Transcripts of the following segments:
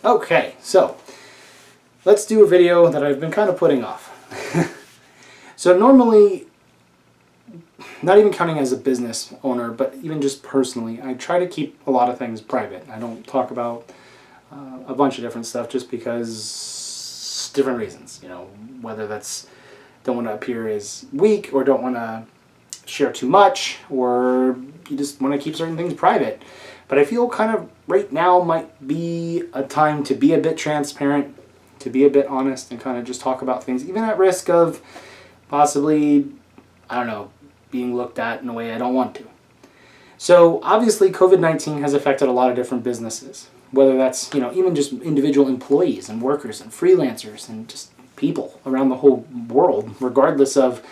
Okay, so let's do a video that I've been kind of putting off. So normally, not even counting as a business owner, but even just personally, I try to keep a lot of things private. I don't talk about a bunch of different stuff just because different reasons, you know, whether that's don't want to appear as weak or don't want to share too much, or you just want to keep certain things private. But I feel kind of right now might be a time to be a bit transparent, to be a bit honest, and kind of just talk about things, even at risk of possibly, I don't know, being looked at in a way I don't want to. So obviously COVID-19 has affected a lot of different businesses, whether that's, you know, even just individual employees and workers and freelancers and just people around the whole world, regardless of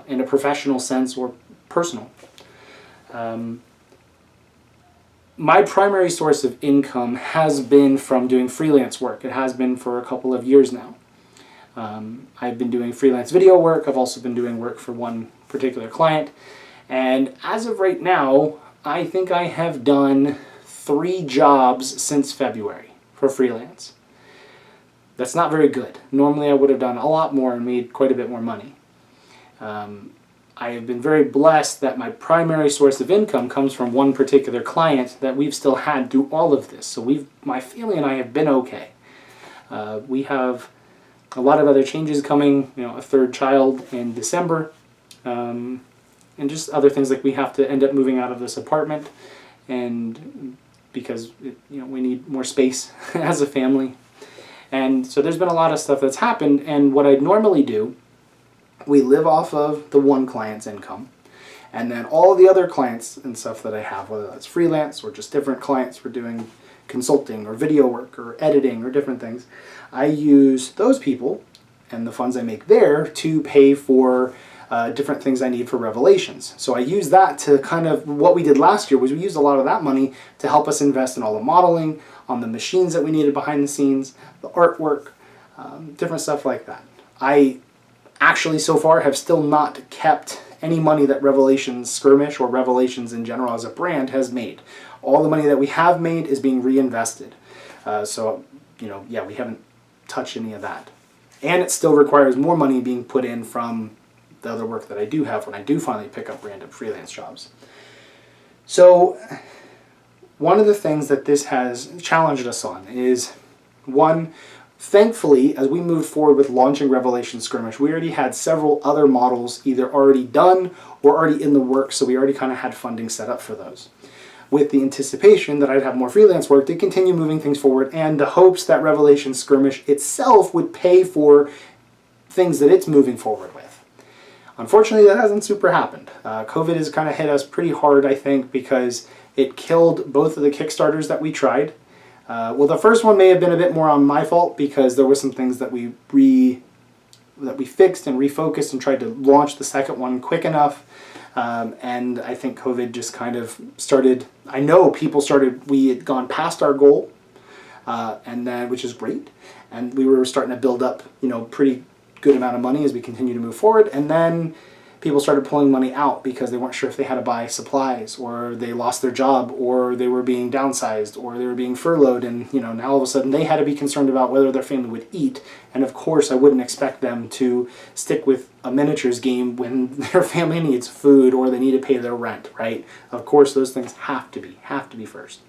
in a professional sense or personal. My primary source of income has been from doing freelance work. It has been for a couple of years now. I've been doing freelance video work. I've also been doing work for one particular client. And as of right now, I think I have done 3 jobs since February for freelance. That's not very good. Normally I would have done a lot more and made quite a bit more money. I have been very blessed that my primary source of income comes from one particular client that we've still had through all of this. So my family and I have been okay. We have a lot of other changes coming, you know, a 3rd child in December, and just other things like we have to end up moving out of this apartment, and because we need more space as a family. And so there's been a lot of stuff that's happened, and what I'd normally do, we live off of the one client's income, and then all the other clients and stuff that I have, whether that's freelance or just different clients for doing consulting or video work or editing or different things, I use those people and the funds I make there to pay for different things I need for Revelations. So I use that to kind of, what we did last year was we used a lot of that money to help us invest in all the modeling, on the machines that we needed behind the scenes, the artwork, different stuff like that. I actually so far have still not kept any money that Revelations Skirmish or Revelations in general as a brand has made. All the money that we have made is being reinvested. So, yeah, we haven't touched any of that. And it still requires more money being put in from the other work that I do have when I do finally pick up random freelance jobs. So one of the things that this has challenged us on is, one, thankfully, as we moved forward with launching Revelation Skirmish, we already had several other models either already done or already in the works, so we already kind of had funding set up for those, with the anticipation that I'd have more freelance work to continue moving things forward, and the hopes that Revelation Skirmish itself would pay for things that it's moving forward with. Unfortunately, that hasn't super happened. COVID has kind of hit us pretty hard, I think, because it killed both of the Kickstarters that we tried. Well, the first one may have been a bit more on my fault because there were some things that we fixed and refocused and tried to launch the second one quick enough. And I think COVID just kind of started, I know people started, we had gone past our goal, and then, which is great. And we were starting to build up, pretty good amount of money as we continue to move forward. And then people started pulling money out because they weren't sure if they had to buy supplies, or they lost their job, or they were being downsized, or they were being furloughed, and now all of a sudden they had to be concerned about whether their family would eat. And of course I wouldn't expect them to stick with a miniatures game when their family needs food or they need to pay their rent, right? Of course those things have to be first.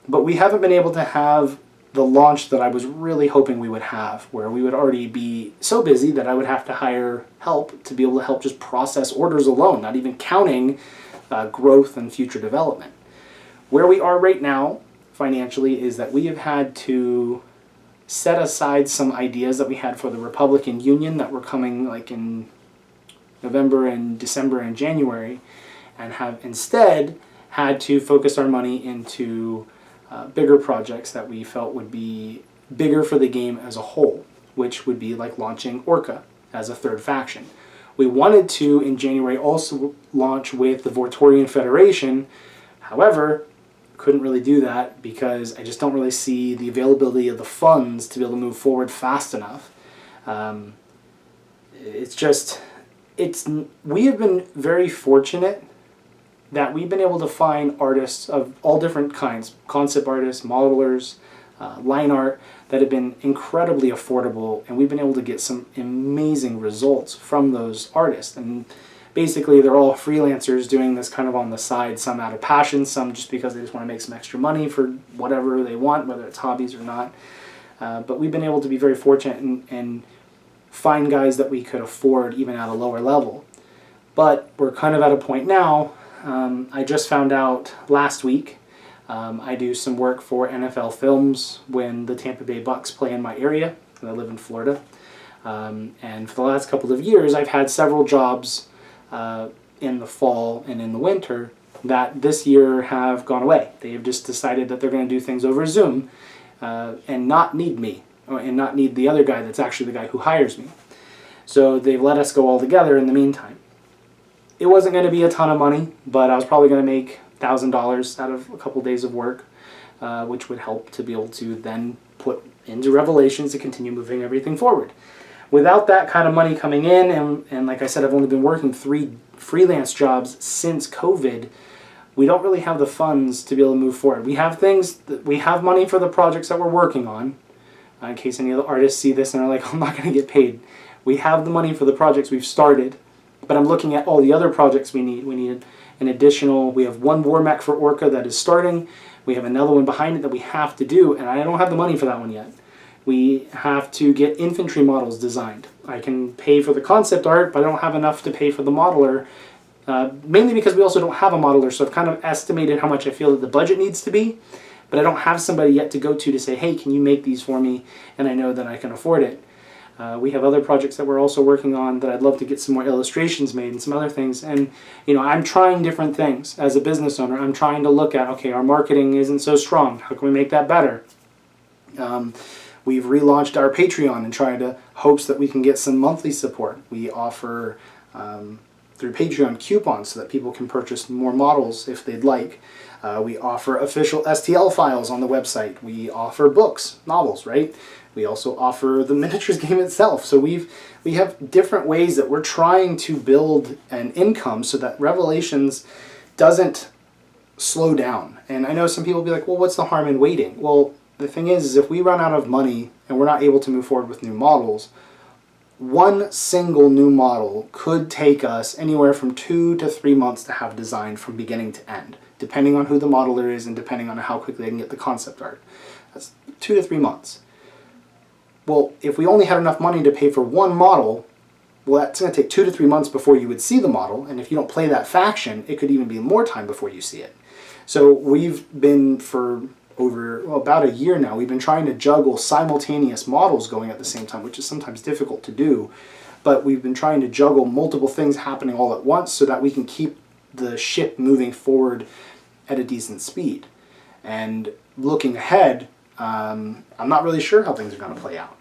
But we haven't been able to have the launch that I was really hoping we would have, where we would already be so busy that I would have to hire help to be able to help just process orders alone, not even counting growth and future development. Where we are right now financially is that we have had to set aside some ideas that we had for the Republican Union that were coming like in November and December and January, and have instead had to focus our money into bigger projects that we felt would be bigger for the game as a whole, which would be like launching Orca as a 3rd faction. We wanted to, in January, also launch with the Vortorian Federation. However, couldn't really do that because I just don't really see the availability of the funds to be able to move forward fast enough. We have been very fortunate that we've been able to find artists of all different kinds, concept artists, modelers, line art that have been incredibly affordable, and we've been able to get some amazing results from those artists. And basically they're all freelancers doing this kind of on the side, some out of passion, some just because they just want to make some extra money for whatever they want, whether it's hobbies or not. But we've been able to be very fortunate and find guys that we could afford even at a lower level. But we're kind of at a point now, I just found out last week, I do some work for NFL Films when the Tampa Bay Bucks play in my area, and I live in Florida. And for the last couple of years, I've had several jobs in the fall and in the winter that this year have gone away. They have just decided that they're going to do things over Zoom and not need me, and not need the other guy that's actually the guy who hires me. So they've let us go all together in the meantime. It wasn't going to be a ton of money, but I was probably going to make $1,000 out of a couple days of work, which would help to be able to then put into Revelations to continue moving everything forward. Without that kind of money coming in, and like I said, I've only been working 3 freelance jobs since COVID, we don't really have the funds to be able to move forward. We have we have money for the projects that we're working on, in case any of the artists see this and are like, I'm not going to get paid. We have the money for the projects we've started, but I'm looking at all the other projects we need. We need an additional, we have 1 war mech for Orca that is starting. We have another one behind it that we have to do, and I don't have the money for that one yet. We have to get infantry models designed. I can pay for the concept art, but I don't have enough to pay for the modeler, mainly because we also don't have a modeler, so I've kind of estimated how much I feel that the budget needs to be, but I don't have somebody yet to go to say, hey, can you make these for me, and I know that I can afford it. We have other projects that we're also working on that I'd love to get some more illustrations made and some other things. And, you know, I'm trying different things as a business owner. I'm trying to look at, okay, our marketing isn't so strong. How can we make that better? We've relaunched our Patreon and tried to hopes that we can get some monthly support. We offer through Patreon coupons so that people can purchase more models if they'd like. We offer official STL files on the website. We offer books, novels, right? We also offer the miniatures game itself. So we have different ways that we're trying to build an income so that Revelations doesn't slow down. And I know some people will be like, well, what's the harm in waiting? Well, the thing is if we run out of money and we're not able to move forward with new models, 1 single new model could take us anywhere from 2 to 3 months to have designed from beginning to end, depending on who the modeler is and depending on how quickly they can get the concept art. That's 2 to 3 months. Well, if we only had enough money to pay for 1 model, well, that's going to take 2 to 3 months before you would see the model, and if you don't play that faction, it could even be more time before you see it. So we've been, for over about a year now, we've been trying to juggle simultaneous models going at the same time, which is sometimes difficult to do, but we've been trying to juggle multiple things happening all at once so that we can keep the ship moving forward at a decent speed. And looking ahead, I'm not really sure how things are going to play out.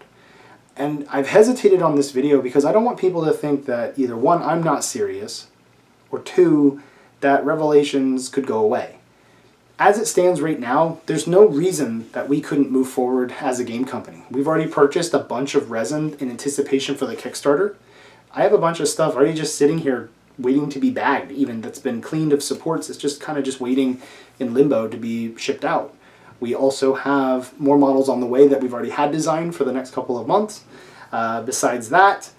And I've hesitated on this video because I don't want people to think that either 1, I'm not serious, or 2, that Revelations could go away. As it stands right now, there's no reason that we couldn't move forward as a game company. We've already purchased a bunch of resin in anticipation for the Kickstarter. I have a bunch of stuff already just sitting here waiting to be bagged, even that's been cleaned of supports. It's just kind of just waiting in limbo to be shipped out. We also have more models on the way that we've already had designed for the next couple of months. Besides that,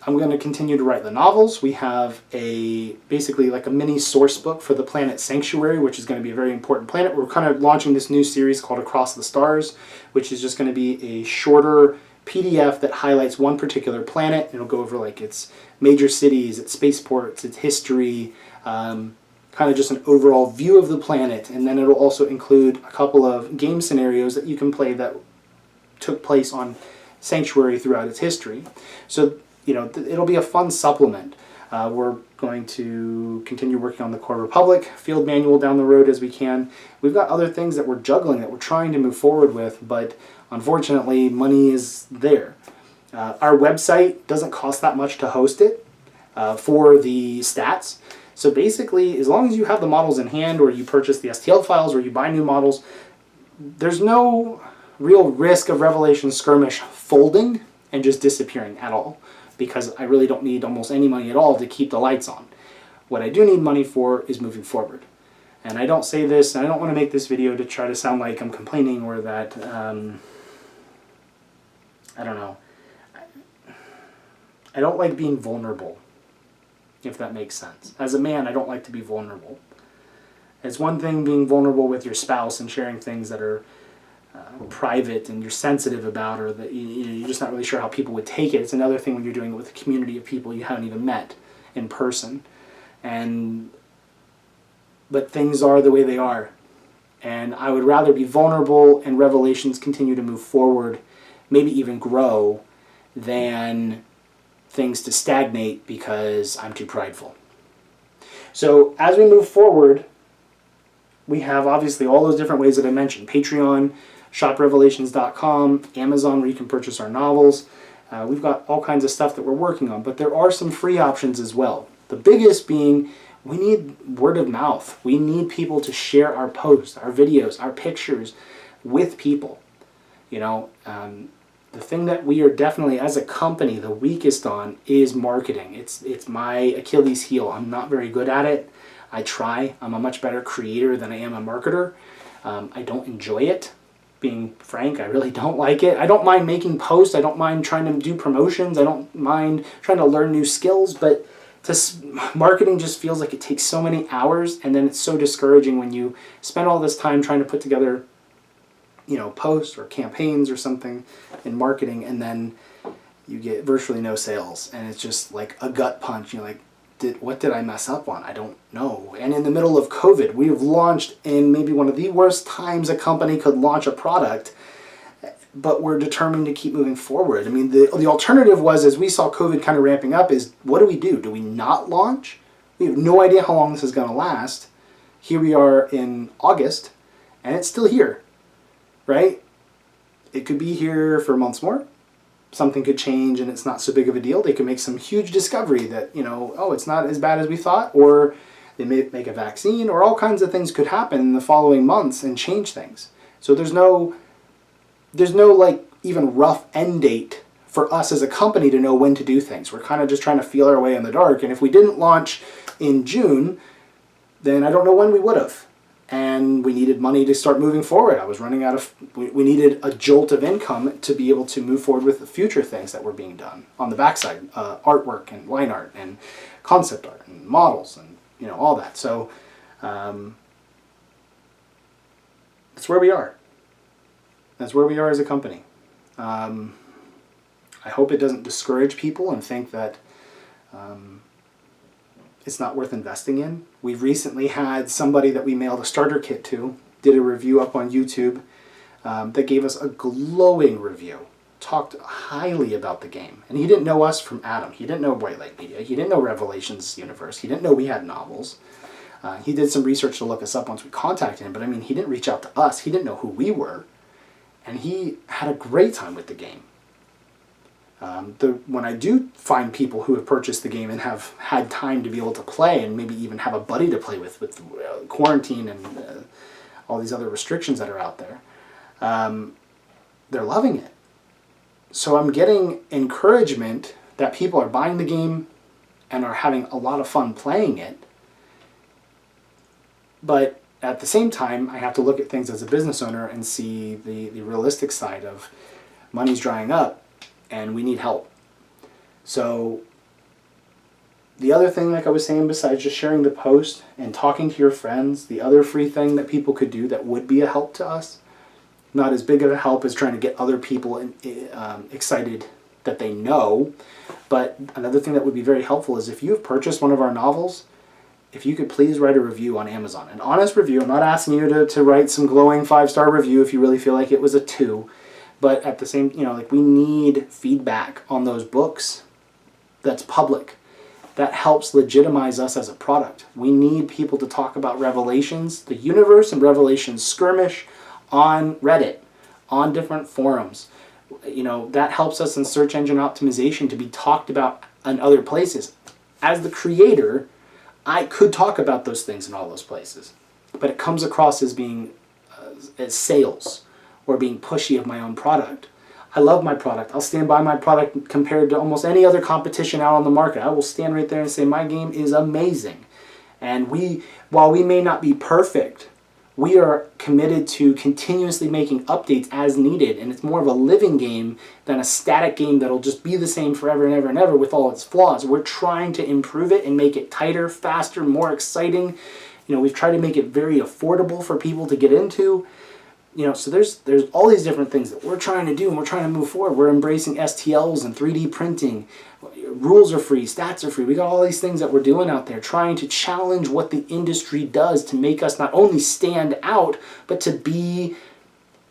I'm going to continue to write the novels. We have basically like a mini source book for the planet Sanctuary, which is going to be a very important planet. We're kind of launching this new series called Across the Stars, which is just going to be a shorter PDF that highlights one particular planet. It'll go over like its major cities, its spaceports, its history, kind of just an overall view of the planet, and then it'll also include a couple of game scenarios that you can play that took place on Sanctuary throughout its history. So, you know, it'll be a fun supplement. We're going to continue working on the Core Republic field manual down the road as we can. We've got other things that we're juggling that we're trying to move forward with, but unfortunately, money is there. Our website doesn't cost that much to host it for the stats. So basically, as long as you have the models in hand, or you purchase the STL files, or you buy new models, there's no real risk of Revelation Skirmish folding and just disappearing at all, because I really don't need almost any money at all to keep the lights on. What I do need money for is moving forward. And I don't say this, and I don't want to make this video to try to sound like I'm complaining or that, I don't know. I don't like being vulnerable, if that makes sense. As a man, I don't like to be vulnerable. It's one thing being vulnerable with your spouse and sharing things that are private and you're sensitive about, or that you're just not really sure how people would take it. It's another thing when you're doing it with a community of people you haven't even met in person. But things are the way they are. And I would rather be vulnerable and revelations continue to move forward, maybe even grow, than things to stagnate because I'm too prideful. So as we move forward, we have obviously all those different ways that I mentioned. Patreon, shoprevelations.com, Amazon where you can purchase our novels. We've got all kinds of stuff that we're working on, but there are some free options as well. The biggest being, we need word of mouth. We need people to share our posts, our videos, our pictures with people. The thing that we are definitely, as a company, the weakest on is marketing. It's my Achilles heel. I'm not very good at it. I try. I'm a much better creator than I am a marketer. I don't enjoy it. Being frank, I really don't like it. I don't mind making posts. I don't mind trying to do promotions. I don't mind trying to learn new skills, but marketing just feels like it takes so many hours, and then it's so discouraging when you spend all this time trying to put together, posts or campaigns or something in marketing, and then you get virtually no sales, and it's just like a gut punch. You're like, what did I mess up on? I don't know. And in the middle of COVID, we have launched in maybe one of the worst times a company could launch a product, but we're determined to keep moving forward. I mean, the alternative was, as we saw COVID kind of ramping up, is what do we do? Do we not launch? We have no idea how long this is going to last. Here we are in August, and it's still here, right? It could be here for months more. Something could change and it's not so big of a deal. They could make some huge discovery that, it's not as bad as we thought, or they may make a vaccine, or all kinds of things could happen in the following months and change things. So there's no like even rough end date for us as a company to know when to do things. We're kind of just trying to feel our way in the dark. And if we didn't launch in June, then I don't know when we would have. And we needed money to start moving forward. I was running out of, we needed a jolt of income to be able to move forward with the future things that were being done on the backside, artwork and line art and concept art and models and, all that. So that's where we are. That's where we are as a company. I hope it doesn't discourage people and think that it's not worth investing in. We've recently had somebody that we mailed a starter kit to, did a review up on YouTube that gave us a glowing review, talked highly about the game. And he didn't know us from Adam. He didn't know White Light Media. He didn't know Revelations Universe. He didn't know we had novels. He did some research to look us up once we contacted him, but he didn't reach out to us. He didn't know who we were. And he had a great time with the game. When I do find people who have purchased the game and have had time to be able to play and maybe even have a buddy to play with quarantine and all these other restrictions that are out there, they're loving it. So I'm getting encouragement that people are buying the game and are having a lot of fun playing it. But at the same time, I have to look at things as a business owner and see the realistic side of money's drying up and we need help. So the other thing, like I was saying, besides just sharing the post and talking to your friends, the other free thing that people could do that would be a help to us, not as big of a help as trying to get other people excited that they know, but another thing that would be very helpful is if you've purchased one of our novels, if you could please write a review on Amazon. An honest review. I'm not asking you to write some glowing 5-star review if you really feel like it was a 2. But at the same, we need feedback on those books that's public. That helps legitimize us as a product. We need people to talk about Revelations, the universe and Revelations skirmish on Reddit, on different forums. That helps us in search engine optimization to be talked about in other places. As the creator, I could talk about those things in all those places, but it comes across as being as sales or being pushy of my own product. I love my product. I'll stand by my product compared to almost any other competition out on the market. I will stand right there and say my game is amazing. And while we may not be perfect, we are committed to continuously making updates as needed, and it's more of a living game than a static game that'll just be the same forever and ever and ever with all its flaws. We're trying to improve it and make it tighter, faster, more exciting. We've tried to make it very affordable for people to get into. So there's all these different things that we're trying to do, and we're trying to move forward. We're embracing STLs and 3D printing. Rules are free, stats are free. We got all these things that we're doing out there, trying to challenge what the industry does to make us not only stand out, but to be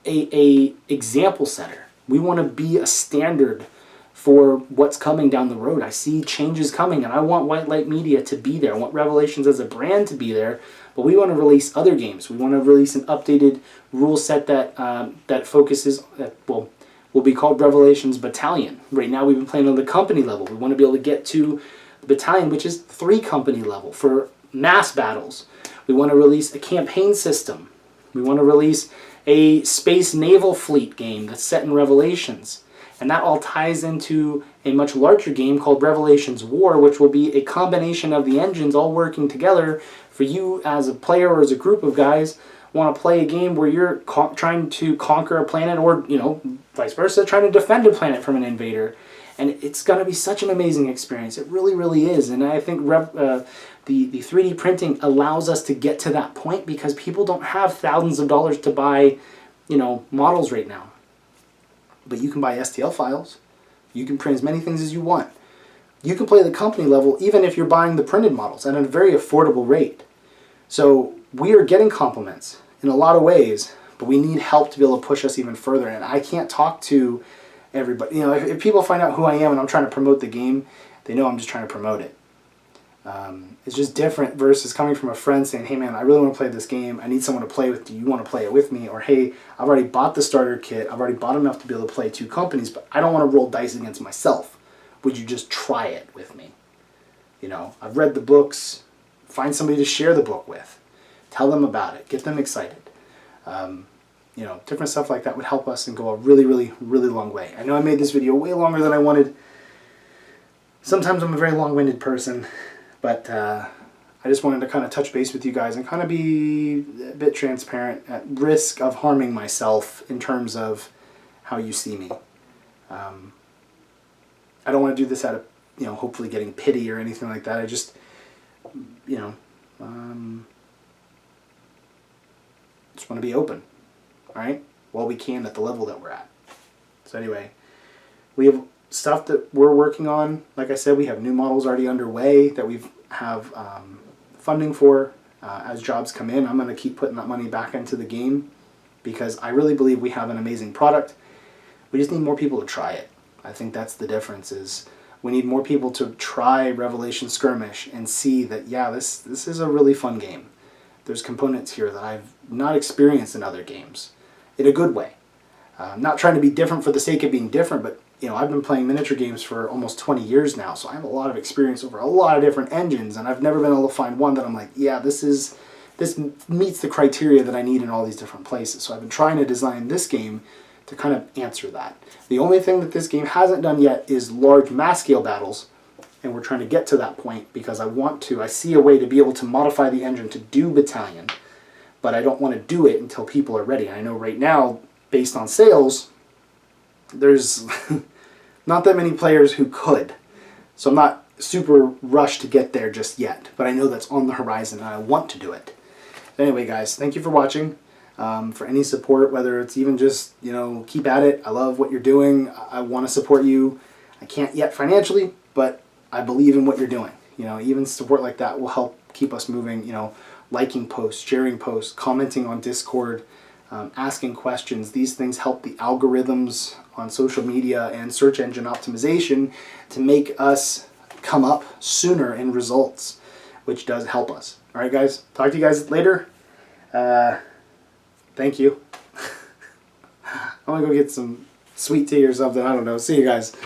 a example setter. We want to be a standard for what's coming down the road. I see changes coming, and I want White Light Media to be there. I want Revelations as a brand to be there. But we want to release other games. We want to release an updated rule set that focuses, will be called Revelations Battalion. Right now we've been playing on the company level. We want to be able to get to the battalion, which is 3 company level for mass battles. We want to release a campaign system. We want to release a space naval fleet game that's set in Revelations. And that all ties into a much larger game called Revelations War, which will be a combination of the engines all working together for you as a player or as a group of guys want to play a game where you're trying to conquer a planet, or vice versa, trying to defend a planet from an invader. And it's going to be such an amazing experience. It really, really is. And I think the 3D printing allows us to get to that point because people don't have thousands of dollars to buy models right now. But you can buy STL files. You can print as many things as you want. You can play the company level even if you're buying the printed models at a very affordable rate. So we are getting compliments in a lot of ways, but we need help to be able to push us even further. And I can't talk to everybody. If people find out who I am and I'm trying to promote the game, they know I'm just trying to promote it. It's just different versus coming from a friend saying, hey man, I really want to play this game. I need someone to play with. Do you want to play it with me? Or hey, I've already bought the starter kit. I've already bought enough to be able to play 2 companies, but I don't want to roll dice against myself. Would you just try it with me? I've read the books. Find somebody to share the book with. Tell them about it. Get them excited. Different stuff like that would help us and go a really, really, really long way. I know I made this video way longer than I wanted. Sometimes I'm a very long-winded person. But I just wanted to kind of touch base with you guys and kind of be a bit transparent at risk of harming myself in terms of how you see me. I don't want to do this out of, hopefully getting pity or anything like that. I just, just want to be open, all right? While we can at the level that we're at. So anyway, we have stuff that we're working on. Like I said, we have new models already underway that we have funding for. As jobs come in, I'm going to keep putting that money back into the game because I really believe we have an amazing product. We just need more people to try it. I think that's the difference. Is we need more people to try Revelation Skirmish and see that, yeah, this is a really fun game. There's components here that I've not experienced in other games in a good way. I'm not trying to be different for the sake of being different, but I've been playing miniature games for almost 20 years now, so I have a lot of experience over a lot of different engines, and I've never been able to find one that I'm like, yeah, this meets the criteria that I need in all these different places. So I've been trying to design this game to kind of answer that. The only thing that this game hasn't done yet is large mass scale battles, and we're trying to get to that point because I see a way to be able to modify the engine to do Battalion, but I don't want to do it until people are ready. I know right now, based on sales, there's not that many players who could. So I'm not super rushed to get there just yet, but I know that's on the horizon and I want to do it. Anyway, guys, thank you for watching. For any support, whether it's even just, keep at it. I love what you're doing. I want to support you. I can't yet financially, but I believe in what you're doing. Even support like that will help keep us moving, liking posts, sharing posts, commenting on Discord, asking questions. These things help the algorithms on social media and search engine optimization to make us come up sooner in results, which does help us. All right, guys. Talk to you guys later. Thank you. I'm going to go get some sweet tea or something. I don't know. See you guys.